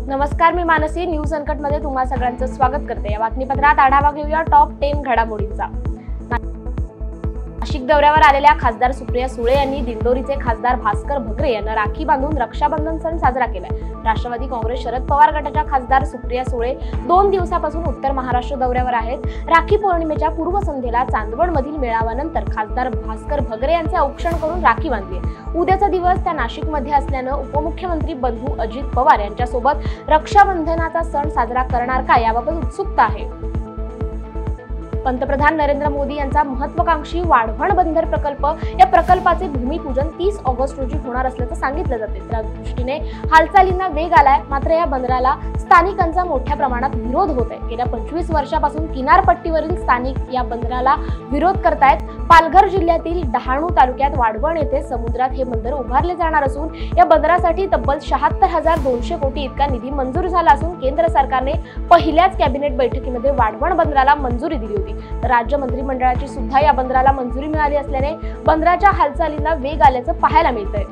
नमस्कार, मी मानसी. न्यूज अनकटमध्ये तुम्हा सगळ्यांचं स्वागत करते. या बातमीपत्रात आढावा घेऊया टॉप 10 घडामोडींचा. नाशिक दौऱ्यावर आलेल्या खासदार सुप्रिया सुळे यांनी दिंडोरीचे खासदार भास्कर भगरे यांना राखी बांधून रक्षाबंधन सण साजरा केलाय. राष्ट्रवादी काँग्रेस शरद पवार गटाच्या खासदार सुप्रिया सुळे 2 दिवसापासून उत्तर महाराष्ट्र दौऱ्यावर आहेत. राखी पौर्णिमेच्या पूर्वसंध्येला चांदवडमधील मेळाव्यानंतर खासदार भास्कर भगरे यांचे औक्षण करून राखी बांधली. उद्याचा दिवस त्या नाशिकमध्ये असल्यानं उपमुख्यमंत्री बंधू अजित पवार यांच्यासोबत रक्षाबंधनाचा सण साजरा करणार का याबाबत उत्सुकता आहे. पंतप्रधान नरेंद्र मोदी यांचा महत्त्वाकांक्षी वाढवण बंदर प्रकल्प या प्रकल्पाचे भूमिपूजन 30 ऑगस्ट रोजी होणार असल्याचं सांगितलं जाते. त्या दृष्टीने हालचालींना वेग आलाय. मात्र या बंदराला स्थानिकांचा मोठ्या प्रमाणात विरोध होत आहे. गेल्या 25 वर्षापासून किनारपट्टीवरील स्थानिक या बंदराला विरोध करतायत. पालघर जिल्ह्यातील डहाणू तालुक्यात वाढवण येथे समुद्रात हे बंदर उभारले जाणार असून या बंदरासाठी तब्बल 76,200 कोटी इतका निधी मंजूर झाला असून केंद्र सरकारने पहिल्याच कॅबिनेट बैठकीमध्ये वाढवण बंदराला मंजुरी दिली होती. तर राज्य मंत्रिमंडळाची सुद्धा या बंदराला मंजुरी मिळाली असल्याने बंदराच्या हालचालींना वेग आल्याचं पाहायला मिळतंय.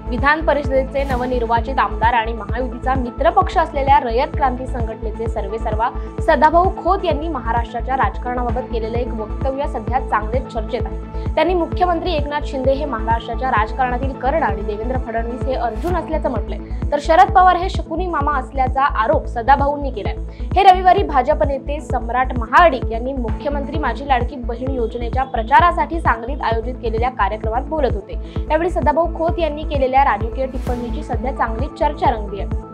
विधान परिषदेचे नवनिर्वाचित आमदार आणि महायुतीचा मित्रपक्ष असलेल्या रयत क्रांती संघटनेचे सर्वेसर्वा सदाभाऊ खोत यांनी महाराष्ट्राच्या राजकारणाबाबत केलेलं एक वक्तव्य सध्या चांगलेच चर्चेत आहे. त्यांनी मुख्यमंत्री एकनाथ शिंदे हे महाराष्ट्राच्या राजकारणातील कर्ण आणि देवेंद्र फडणवीस हे अर्जुन असल्याचं म्हटलंय. तर शरद पवार हे शकुनी मामा असल्याचा आरोप सदाभाऊंनी केलाय. हे रविवारी भाजप नेते सम्राट महाडिक यांनी मुख्यमंत्री माझी लाडकी बहीण योजनेच्या प्रचारासाठी सांगलीत आयोजित केलेल्या कार्यक्रमात बोलत होते. त्यावेळी सदाभाऊ खोत यांनी केलेल्या राजकीय टिप्पणीची सध्या चांगली चर्चा रंगली आहे.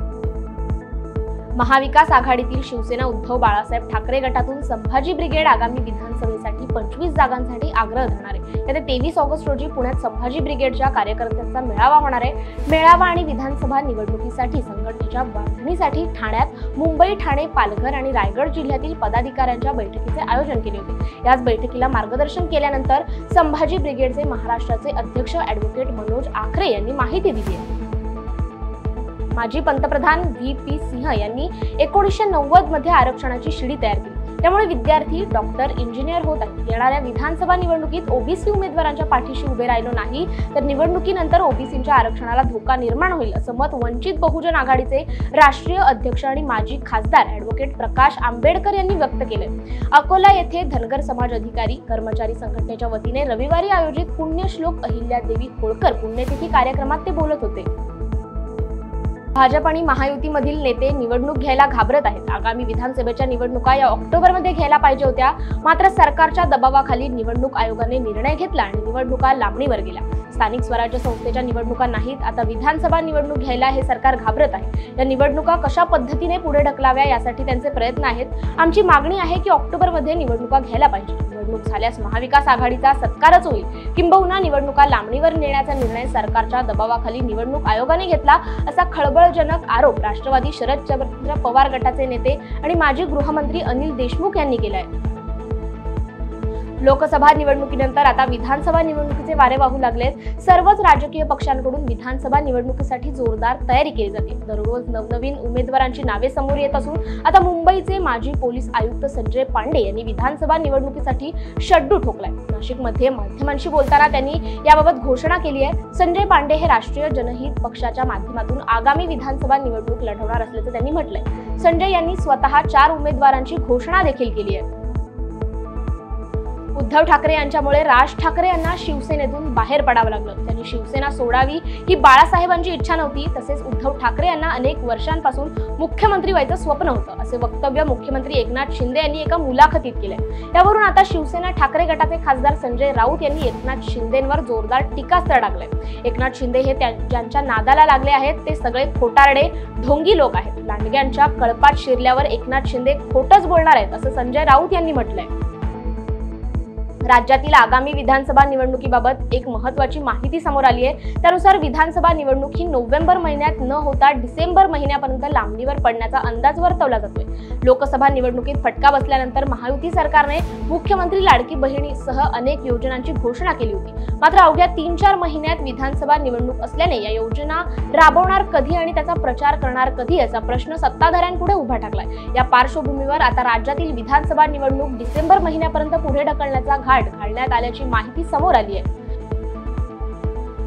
महाविकास आघाडीतील शिवसेना उद्धव बाळासाहेब ठाकरे गटातून संभाजी ब्रिगेड आगामी विधानसभेसाठी 25 जागांसाठी आग्रह धरणार आहे. येत्या 23 ऑगस्ट रोजी पुण्यात संभाजी ब्रिगेडच्या कार्यकर्त्यांचा मेळावा होणार आहे. मेळावा आणि विधानसभा निवडणुकीसाठी संघटनेच्या बांधणीसाठी ठाण्यात मुंबई, ठाणे, पालघर आणि रायगड जिल्ह्यातील पदाधिकाऱ्यांच्या बैठकीचे आयोजन केले होते. याच बैठकीला मार्गदर्शन केल्यानंतर संभाजी ब्रिगेडचे महाराष्ट्राचे अध्यक्ष ॲडव्होकेट मनोज आखरे यांनी माहिती दिली आहे. माजी पंतप्रधान व्ही.पी. सिंह यांनी 1990 मध्ये आरक्षणाची शिडी तयार केली. त्यामुळे विद्यार्थी, डॉक्टर, इंजिनियर होत आहेत. येणाऱ्या विधानसभा निवडणुकीत ओबीसी उमेदवारांच्या पाठीशी उभे राहिलो नाही तर निवडणुकीनंतर ओबीसींच्या आरक्षणाला धोका निर्माण होईल असं मत वंचित बहुजन आघाडीचे राष्ट्रीय अध्यक्ष आणि माजी खासदार ॲडव्होकेट प्रकाश आंबेडकर यांनी व्यक्त केले. अकोला येथे धनगर समाज अधिकारी कर्मचारी संघटनेच्या वतीने रविवारी आयोजित पुण्यश्लोक अहिल्यादेवी होळकर पुण्यतिथी कार्यक्रमात ते बोलत होते. भाजप आणि महायुतीमधील नेते निवडणूक घ्यायला घाबरत आहेत. आगामी विधानसभेच्या निवडणुका या ऑक्टोबरमध्ये घ्यायला पाहिजे होत्या. मात्र सरकारच्या दबावाखाली निवडणूक आयोगाने निर्णय घेतला आणि निवडणुका लांबणीवर गेल्या. स्थानिक स्वराज्य संस्थेच्या निवडणुका नाहीत, आता विधानसभा निवडणूक घ्यायला हे सरकार घाबरत आहे. या निवडणुका कशा पद्धतीने पुढे ढकलाव्या यासाठी त्यांचे प्रयत्न आहेत. आमची मागणी आहे की ऑक्टोबरमध्ये निवडणुका घ्यायला पाहिजे. निवडणूक झाल्यास महाविकास आघाडीचा सत्कारच होईल. किंबहुना निवडणुका लांबणीवर नेण्याचा निर्णय सरकारच्या दबावाखाली निवडणूक आयोगाने घेतला असा खळबळजनक आरोप राष्ट्रवादी शरद पवार गटाचे नेते आणि माजी गृहमंत्री अनिल देशमुख यांनी केलाय. लोकसभा निवडणुकीनंतर आता विधानसभा निवडणुकीचे वारे वाहू लागलेत. सर्वच राजकीय पक्षांकडून विधानसभा निवडणुकीसाठी जोरदार तयारी केली जाते. दररोज नवनवीन उमेदवारांची नावे समोर येत असून आता मुंबईचे माजी पोलीस आयुक्त संजय पांडे यांनी विधानसभा निवडणुकीसाठी शड्डू ठोकलाय. नाशिकमध्ये माध्यमांशी बोलताना त्यांनी याबाबत घोषणा केली आहे. संजय पांडे हे राष्ट्रीय जनहित पक्षाच्या माध्यमातून आगामी विधानसभा निवडणूक लढवणार असल्याचं त्यांनी म्हटलंय. संजय यांनी स्वतः 4 उमेदवारांची घोषणा देखील केली आहे. उद्धव ठाकरे यांच्यामुळे राज ठाकरे यांना शिवसेनेतून बाहेर पडावं लागलं. त्यांनी शिवसेना सोडावी ही बाळासाहेबांची इच्छा नव्हती. तसेच उद्धव ठाकरे यांना अनेक वर्षांपासून मुख्यमंत्री व्हायचं स्वप्न होतं असे वक्तव्य मुख्यमंत्री एकनाथ शिंदे यांनी एका मुलाखतीत केलंय. यावरून आता शिवसेना ठाकरे गटाचे खासदार संजय राऊत यांनी एकनाथ शिंदेंवर जोरदार टीकास्त्र टाकलंय. एकनाथ शिंदे हे ज्यांच्या नादाला लागले आहेत ते सगळे खोटारडे, ढोंगी लोक आहेत. लांडग्यांच्या कळपात शिरल्यावर एकनाथ शिंदे खोटच बोलणार आहेत असं संजय राऊत यांनी म्हटलंय. राज्यातील आगामी विधानसभा निवडणुकीबाबत एक महत्त्वाची माहिती समोर आली आहे. त्यानुसार विधानसभा निवडणूक ही नोव्हेंबर महिन्यात न होता डिसेंबर महिन्यापर्यंत लांबणीवर पडण्याचा अंदाज वर्तवला जातोय. लोकसभा निवडणुकीत फटका बसल्यानंतर महायुती सरकारने मुख्यमंत्री लाडकी बहिणीसह अनेक योजनांची घोषणा केली होती. मात्र अवघ्या 3-4 महिन्यात विधानसभा निवडणूक असल्याने या योजना राबवणार कधी आणि त्याचा प्रचार करणार कधी याचा प्रश्न सत्ताधाऱ्यांपुढे उभा ठाकलाय. या पार्श्वभूमीवर आता राज्यातील विधानसभा निवडणूक डिसेंबर महिन्यापर्यंत पुढे ढकलण्याचा घाट घालण्यात आल्याची माहिती समोर आली आहे.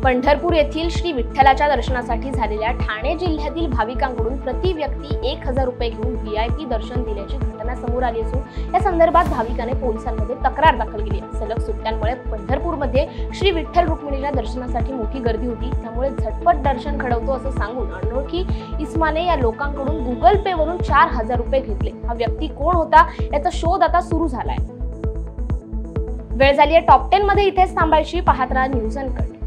पंढरपूर येथील श्री विठ्ठलाच्या दर्शनासाठी झालेल्या ठाणे जिल्ह्यातील भाविकांकडून प्रति व्यक्ती 1000 रुपये घेऊन VIP दर्शन दिल्याची घटना समोर आली असून या संदर्भात भाविकाने पोलिसांमध्ये तक्रार दाखल केली आहे। सलग सुट्ट्यांमुळे पंढरपूरमध्ये श्री विठ्ठल रुक्मिणीच्या दर्शनासाठी मोठी गर्दी होती, त्यामुळे झटपट दर्शन घडवतो असं सांगून अनोळखी इसमाने या लोकांकडून Google Pay वरून 4000 रुपये घेतले। हा व्यक्ती कोण होता याचा शोध आता सुरू झालाय। वेळ झाली आहे टॉप 10 मध्ये, इथेच थांबायची। पाहत राहा न्यूज अनकट।